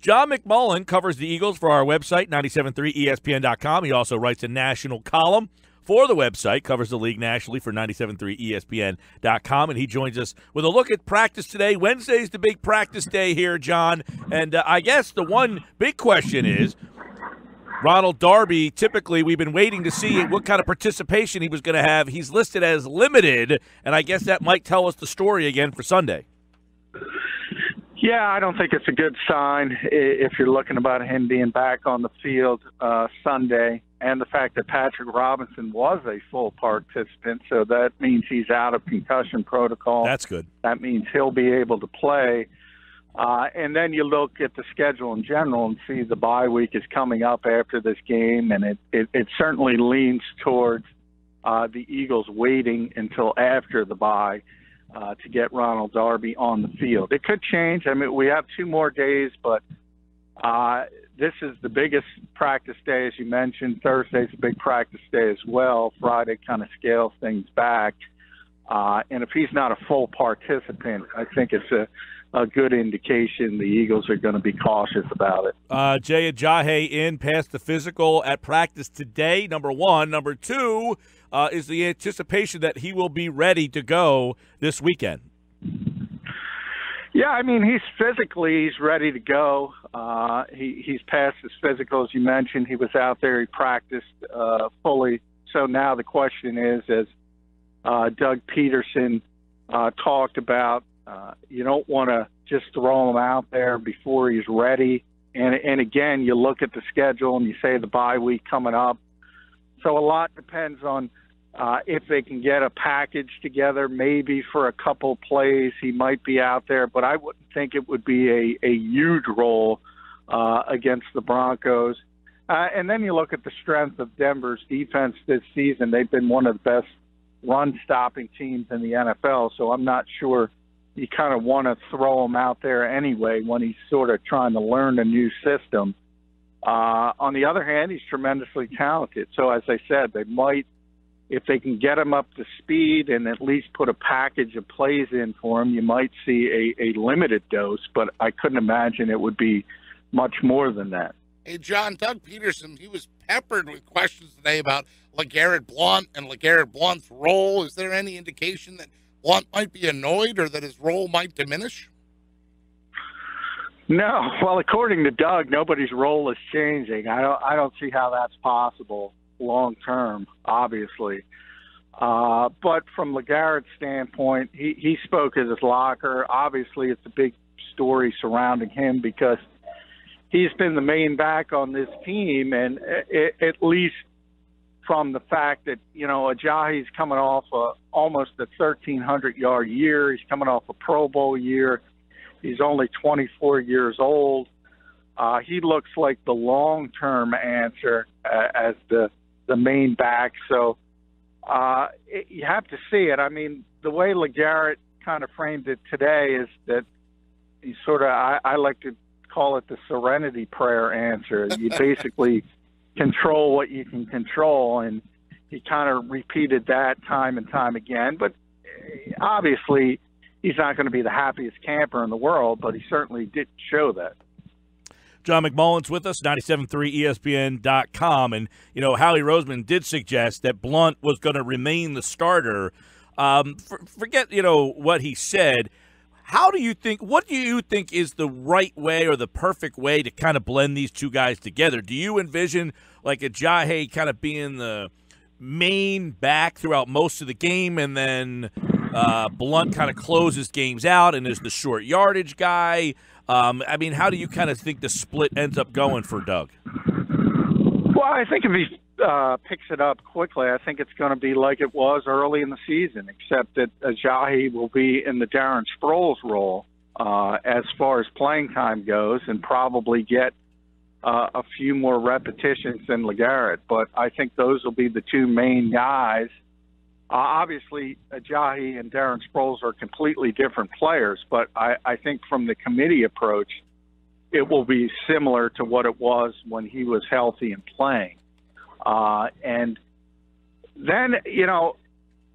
John McMullen covers the Eagles for our website, 973ESPN.com. He also writes a national column for the website, covers the league nationally for 973ESPN.com, and he joins us with a look at practice today. Wednesday's the big practice day here, John, and I guess the one big question is, Ronald Darby, typically we've been waiting to see what kind of participation he was going to have. He's listed as limited, and I guess that might tell us the story again for Sunday. Yeah, I don't think it's a good sign if you're looking about him being back on the field Sunday, and the fact that Patrick Robinson was a full participant, so that means he's out of concussion protocol. That's good. That means he'll be able to play. And then you look at the schedule in general and see the bye week is coming up after this game, and it certainly leans towards the Eagles waiting until after the bye to get Ronald Darby on the field. It could change. I mean, we have 2 more days, but this is the biggest practice day, as you mentioned. Thursday's a big practice day as well. Friday kind of scales things back. And if he's not a full participant, I think it's a good indication the Eagles are going to be cautious about it. Jay Ajayi in past the physical at practice today, number one. Number two is the anticipation that he will be ready to go this weekend. Yeah, I mean, he's ready to go. He's passed his physical, as you mentioned. He was out there. He practiced fully. So now the question is, as Doug Peterson talked about, you don't want to just throw him out there before he's ready. And again, you look at the schedule and you say the bye week coming up. So a lot depends on if they can get a package together, maybe for a couple plays he might be out there. But I wouldn't think it would be a huge role against the Broncos. And then you look at the strength of Denver's defense this season. They've been one of the best run-stopping teams in the NFL, so I'm not sure you kind of want to throw him out there anyway when he's sort of trying to learn a new system. On the other hand, he's tremendously talented. So as I said, they might, if they can get him up to speed and at least put a package of plays in for him, you might see a limited dose, but I couldn't imagine it would be much more than that. Hey, John, Doug Peterson, he was peppered with questions today about LeGarrette Blount and LeGarrette Blount's role. Is there any indication that Blount might be annoyed or that his role might diminish? No. Well, according to Doug, nobody's role is changing. I don't see how that's possible long term, obviously. But from LeGarrette's standpoint, he spoke at his locker. Obviously, it's a big story surrounding him because he's been the main back on this team, and at least from the fact that, you know, Ajayi's coming off almost a 1,300-yard year. He's coming off a Pro Bowl year. He's only 24 years old. He looks like the long-term answer as the main back. So you have to see it. I mean, the way LeGarrette kind of framed it today is that he sort of, I like to call it the serenity prayer answer. You basically control what you can control, and he kind of repeated that time and time again. But obviously, he's not going to be the happiest camper in the world, but he certainly did show that. John McMullen's with us, 973ESPN.com. And, you know, Howie Roseman did suggest that Blount was going to remain the starter. Forget, you know, what he said. What do you think is the right way or the perfect way to kind of blend these two guys together? Do you envision like Ajayi kind of being the main back throughout most of the game, and then Blount kind of closes games out and is the short yardage guy? I mean, how do you kind of think the split ends up going for Doug? Well, I think if he picks it up quickly, I think it's going to be like it was early in the season, except that Ajayi will be in the Darren Sproles role as far as playing time goes, and probably get a few more repetitions than LeGarrette. But I think those will be the two main guys. Obviously, Ajayi and Darren Sproles are completely different players, but I think from the committee approach, it will be similar to what it was when he was healthy and playing. And then, you know,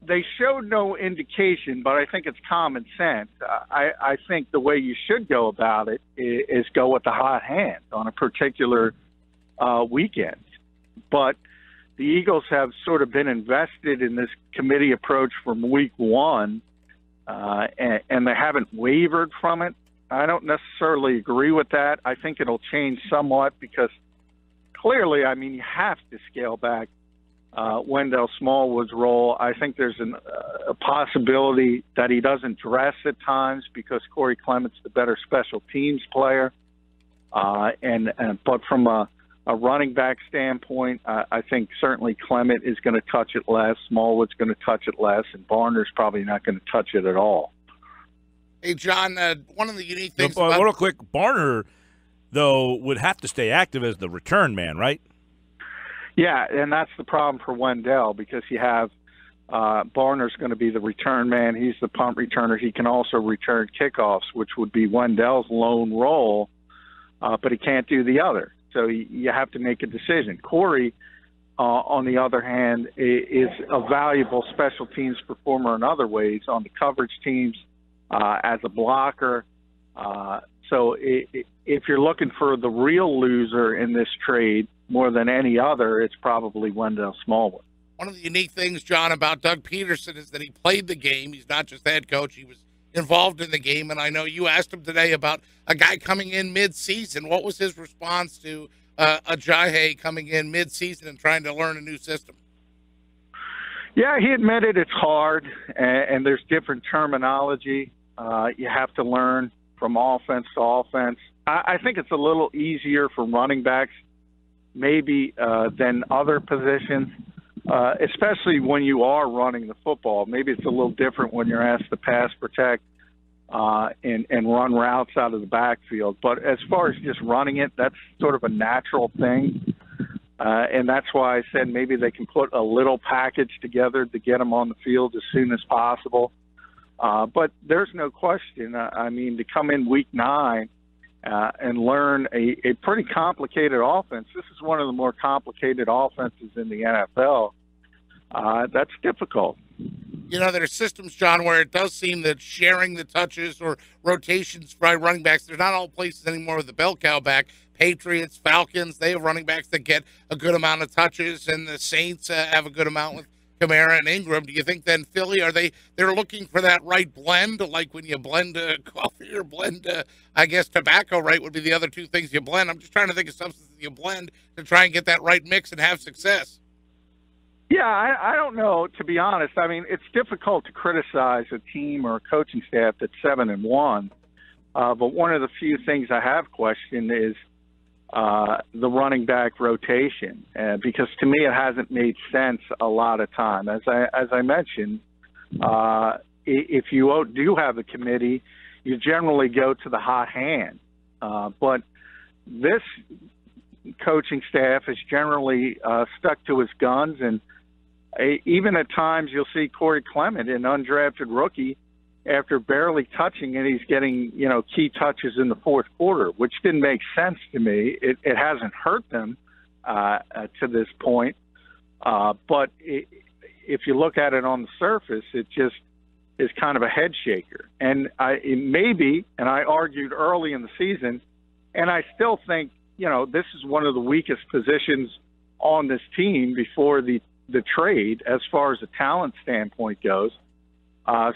they showed no indication, but I think it's common sense. I think the way you should go about it is go with the hot hand on a particular weekend. But the Eagles have sort of been invested in this committee approach from week one, and they haven't wavered from it. I don't necessarily agree with that. I think it'll change somewhat because clearly, I mean, you have to scale back Wendell Smallwood's role. I think there's a possibility that he doesn't dress at times because Corey Clement's the better special teams player. But from a running back standpoint, I think certainly Clement is going to touch it less, Smallwood's going to touch it less, and Barner's probably not going to touch it at all. Hey, John, one of the unique things real quick, Barner, though, would have to stay active as the return man, right? Yeah, and that's the problem for Wendell because you have Barner's going to be the return man. He's the punt returner. He can also return kickoffs, which would be Wendell's lone role, but he can't do the other. So you have to make a decision. Corey, on the other hand, is a valuable special teams performer in other ways on the coverage teams as a blocker. So if you're looking for the real loser in this trade more than any other, it's probably Wendell Smallwood. One of the unique things, John, about Doug Peterson is that he played the game. He's not just the head coach. He was involved in the game. And I know you asked him today about a guy coming in mid-season. What was his response to Ajayi coming in mid-season and trying to learn a new system? Yeah, he admitted it's hard, and there's different terminology you have to learn from offense to offense. I think it's a little easier for running backs maybe than other positions, especially when you are running the football. Maybe it's a little different when you're asked to pass protect and run routes out of the backfield. But as far as just running it, that's sort of a natural thing. And that's why I said maybe they can put a little package together to get them on the field as soon as possible. But there's no question. I mean, to come in week 9 and learn a pretty complicated offense. This is one of the more complicated offenses in the NFL. That's difficult. You know, there are systems, John, where it does seem that sharing the touches or rotations by running backs, they're not all places anymore with the bell cow back. Patriots, Falcons, they have running backs that get a good amount of touches, and the Saints have a good amount with Kamara and Ingram. Do you think then Philly, they're looking for that right blend, like when you blend coffee or blend, I guess, tobacco, right, would be the other two things you blend. I'm just trying to think of substances you blend to try and get that right mix and have success. Yeah, I don't know, to be honest. I mean, it's difficult to criticize a team or a coaching staff that's 7-1. But one of the few things I have questioned is the running back rotation, because to me it hasn't made sense a lot of time. As I mentioned, if you do have a committee, you generally go to the hot hand. But this coaching staff is generally stuck to his guns, and even at times you'll see Corey Clement, an undrafted rookie, after barely touching it, he's getting, key touches in the fourth quarter, which didn't make sense to me. It hasn't hurt them to this point. But if you look at it on the surface, it just is kind of a head shaker. And I argued early in the season, and I still think, this is one of the weakest positions on this team before the trade as far as a talent standpoint goes.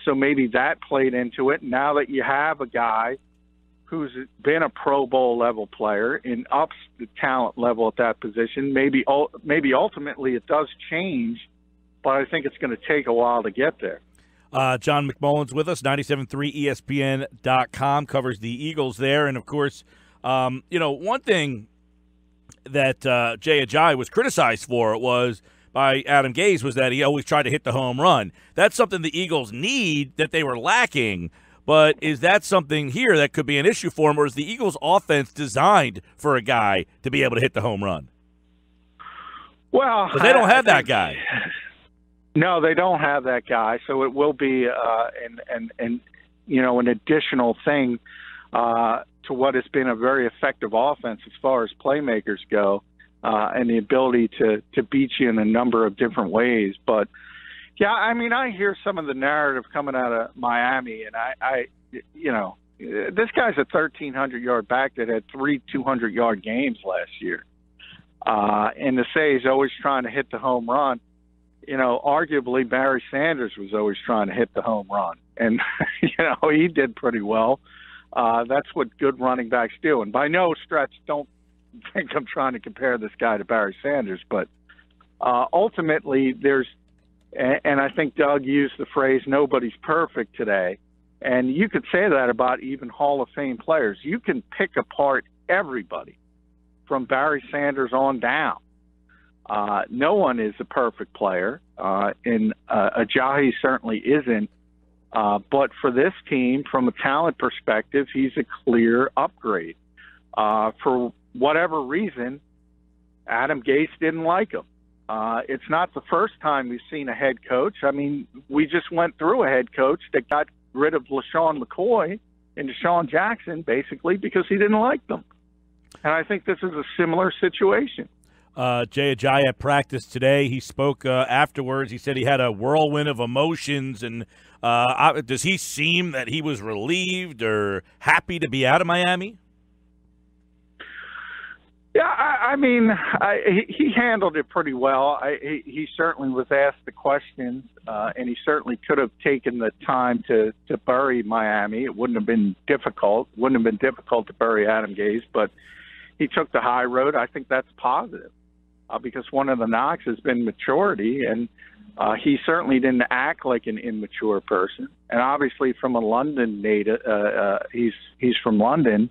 So maybe that played into it. Now that you have a guy who's been a Pro Bowl level player and ups the talent level at that position, maybe ultimately it does change, but I think it's going to take a while to get there. John McMullen's with us, 97.3 ESPN.com, covers the Eagles there. And, of course, one thing that Jay Ajayi was criticized for was – by Adam Gase was that he always tried to hit the home run. That's something the Eagles need that they were lacking, but is that something here that could be an issue for them, or is the Eagles' offense designed for a guy to be able to hit the home run? Well, they don't have that guy. No, they don't have that guy, so it will be an additional thing to what has been a very effective offense as far as playmakers go. And the ability to beat you in a number of different ways. But Yeah, I mean, I hear some of the narrative coming out of Miami, and I this guy's a 1,300-yard back that had 3 200-yard games last year. And to say he's always trying to hit the home run, arguably Barry Sanders was always trying to hit the home run. And, he did pretty well. That's what good running backs do. And by no stretch, don't think I'm trying to compare this guy to Barry Sanders. But ultimately, and I think Doug used the phrase, nobody's perfect today. And you could say that about even Hall of Fame players. You can pick apart everybody from Barry Sanders on down. No one is a perfect player, and Ajayi certainly isn't. But for this team, from a talent perspective, he's a clear upgrade. For whatever reason, Adam Gase didn't like him. It's not the first time we've seen a head coach. I mean, we just went through a head coach that got rid of LaShawn McCoy and Deshaun Jackson basically because he didn't like them. And I think this is a similar situation. Jay Ajayi at practice today, he spoke afterwards. He said he had a whirlwind of emotions. And does he seem that he was relieved or happy to be out of Miami? Yeah, I mean, he handled it pretty well. He certainly was asked the questions, and he certainly could have taken the time to bury Miami. It wouldn't have been difficult. Wouldn't have been difficult to bury Adam Gase, but he took the high road. I think that's positive because one of the knocks has been maturity, and he certainly didn't act like an immature person. And obviously, from a London native, he's from London.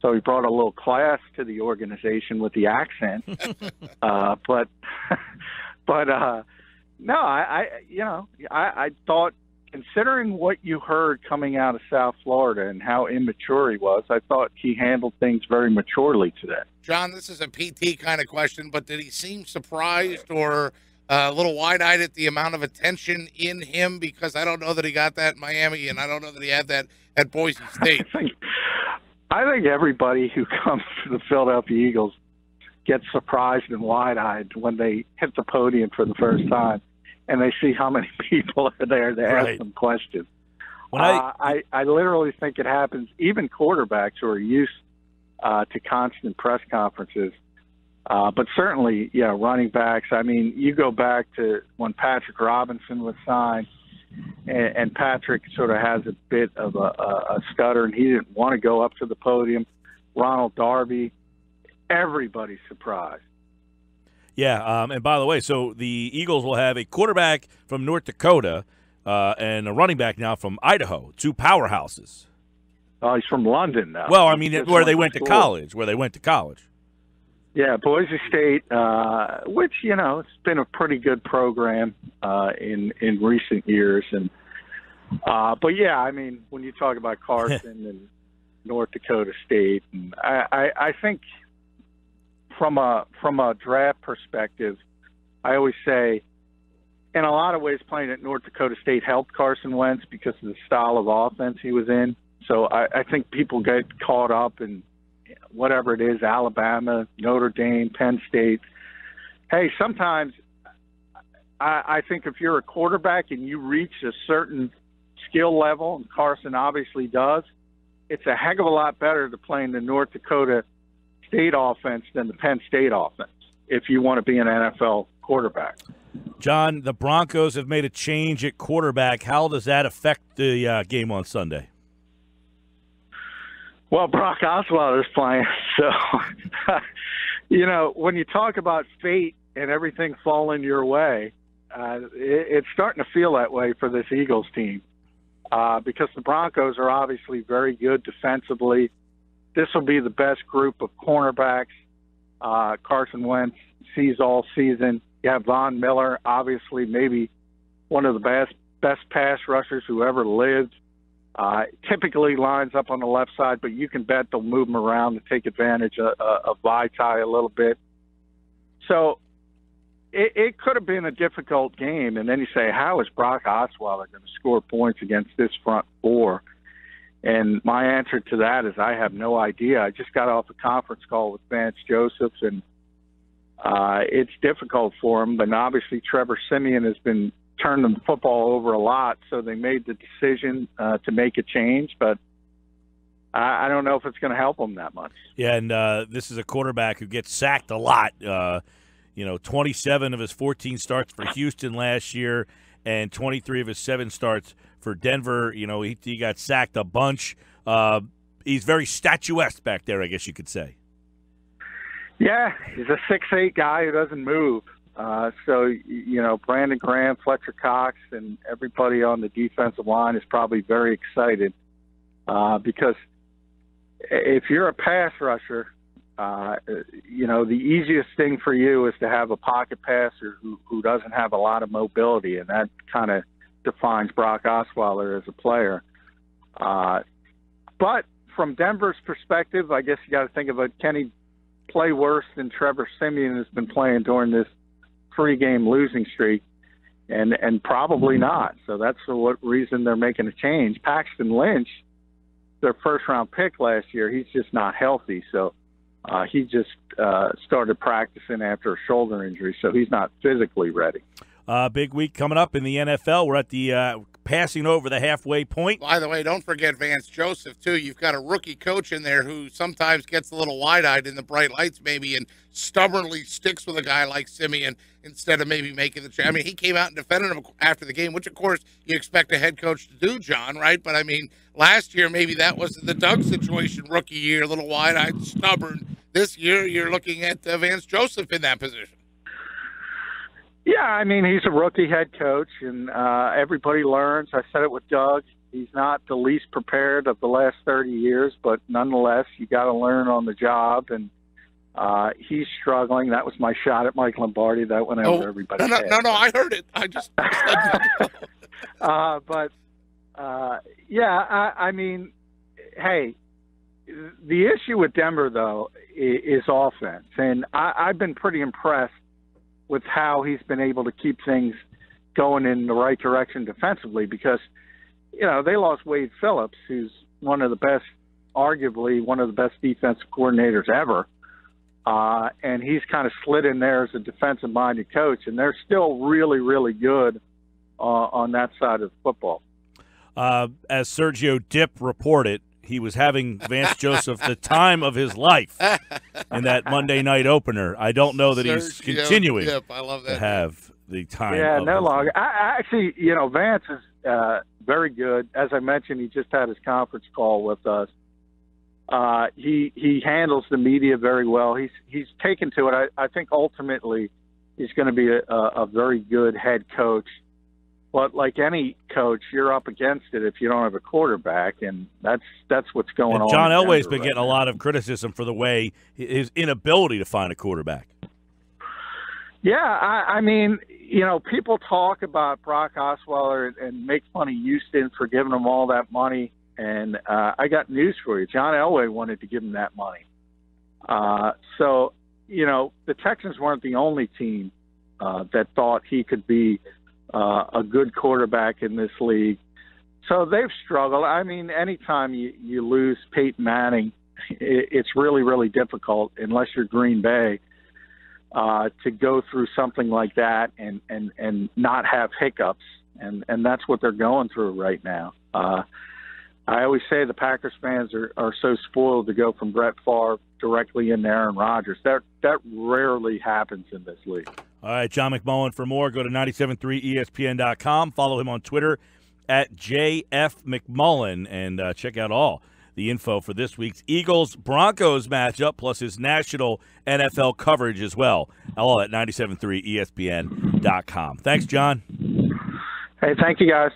So he brought a little class to the organization with the accent, but no, I thought, considering what you heard coming out of South Florida and how immature he was, I thought he handled things very maturely today. John, this is a PT kind of question, but did he seem surprised or a little wide-eyed at the amount of attention in him? Because I don't know that he got that in Miami, and I don't know that he had that at Boise State. I think everybody who comes to the Philadelphia Eagles gets surprised and wide-eyed when they hit the podium for the first time and they see how many people are there to ask them questions. I literally think it happens. Even quarterbacks who are used to constant press conferences, but certainly, running backs. I mean, you go back to when Patrick Robinson was signed, and Patrick sort of has a bit of a stutter, and he didn't want to go up to the podium. Ronald Darby, everybody's surprised. Yeah, and by the way, so the Eagles will have a quarterback from North Dakota and a running back now from Idaho, 2 powerhouses. Oh, he's from London now. Well, I mean, where they went to college. Yeah, Boise State, which, it's been a pretty good program in recent years. And but, yeah, I mean, when you talk about Carson and North Dakota State, and I think from a draft perspective, I always say, in a lot of ways, playing at North Dakota State helped Carson Wentz because of the style of offense he was in. So I think people get caught up in whatever it is, Alabama, Notre Dame, Penn State. Hey, sometimes I think if you're a quarterback and you reach a certain skill level, and Carson obviously does, it's a heck of a lot better to play in the North Dakota State offense than the Penn State offense if you want to be an NFL quarterback. John, the Broncos have made a change at quarterback. How does that affect the game on Sunday? Well, Brock Osweiler is playing, so, when you talk about fate and everything falling your way, it's starting to feel that way for this Eagles team because the Broncos are obviously very good defensively. This will be the best group of cornerbacks Carson Wentz sees all season. You have Von Miller, obviously maybe one of the best pass rushers who ever lived. Typically lines up on the left side, but you can bet they'll move him around to take advantage of Vitae a little bit. So it could have been a difficult game, and then you say, how is Brock Osweiler going to score points against this front four? And my answer to that is I have no idea. I just got off a conference call with Vance Joseph, and it's difficult for him. But obviously Trevor Siemian has been turned the football over a lot, so they made the decision to make a change. But I don't know if it's going to help them that much. Yeah, and this is a quarterback who gets sacked a lot. 27 of his 14 starts for Houston last year and 23 of his 7 starts for Denver. He got sacked a bunch. He's very statuesque back there, I guess you could say. Yeah, he's a 6'8" guy who doesn't move. So Brandon Graham, Fletcher Cox, and everybody on the defensive line is probably very excited because if you're a pass rusher, the easiest thing for you is to have a pocket passer who doesn't have a lot of mobility, and that kind of defines Brock Osweiler as a player. But from Denver's perspective, I guess you got to think of it. Can he play worse than Trevor Siemian has been playing during this 3-game losing streak? And probably not. So that's for what reason they're making a change. Paxton Lynch, their first-round pick last year, he's just not healthy. So he just started practicing after a shoulder injury, so he's not physically ready. Big week coming up in the NFL. We're at the passing over the halfway point. By the way, don't forget Vance Joseph, too. You've got a rookie coach in there who sometimes gets a little wide-eyed in the bright lights maybe and stubbornly sticks with a guy like Siemian instead of maybe making the change. I mean, he came out and defended him after the game, which, of course, you expect a head coach to do, John, right? But, I mean, last year maybe that was the Doug situation, rookie year, a little wide-eyed, stubborn. This year you're looking at Vance Joseph in that position. Yeah, I mean, he's a rookie head coach, and everybody learns. I said it with Doug. He's not the least prepared of the last 30 years, but nonetheless, you got to learn on the job, and he's struggling. That was my shot at Mike Lombardi. That went over everybody's head. No, I heard it. I just said no. I mean, hey, the issue with Denver, though, is offense, and I've been pretty impressed with how he's been able to keep things going in the right direction defensively because, they lost Wade Phillips, who's arguably one of the best defensive coordinators ever. And he's kind of slid in there as a defensive-minded coach, and they're still really, really good on that side of football. As Sergio Dip reported, he was having Vance Joseph the time of his life in that Monday night opener. I don't know that he's continuing I love that to have the time. Yeah, of no his longer. life. Actually, Vance is very good. As I mentioned, he just had his conference call with us. He handles the media very well. He's taken to it. I think ultimately he's going to be a very good head coach. But like any coach, you're up against it if you don't have a quarterback, and that's what's going on. John Elway's been getting a lot of criticism for the way his inability to find a quarterback. Yeah, I mean, people talk about Brock Osweiler and make fun of Houston for giving him all that money, and I got news for you. John Elway wanted to give him that money. So, the Texans weren't the only team that thought he could be a good quarterback in this league. So they've struggled. I mean, anytime you lose Peyton Manning, it's really, really difficult, unless you're Green Bay, to go through something like that and not have hiccups. And that's what they're going through right now. I always say the Packers fans are so spoiled to go from Brett Favre directly into Aaron Rodgers. That rarely happens in this league. All right, John McMullen. For more, go to 973ESPN.com. Follow him on Twitter at JFMcMullen, and check out all the info for this week's Eagles-Broncos matchup, plus his national NFL coverage as well. All at 973ESPN.com. Thanks, John. Hey, thank you, guys.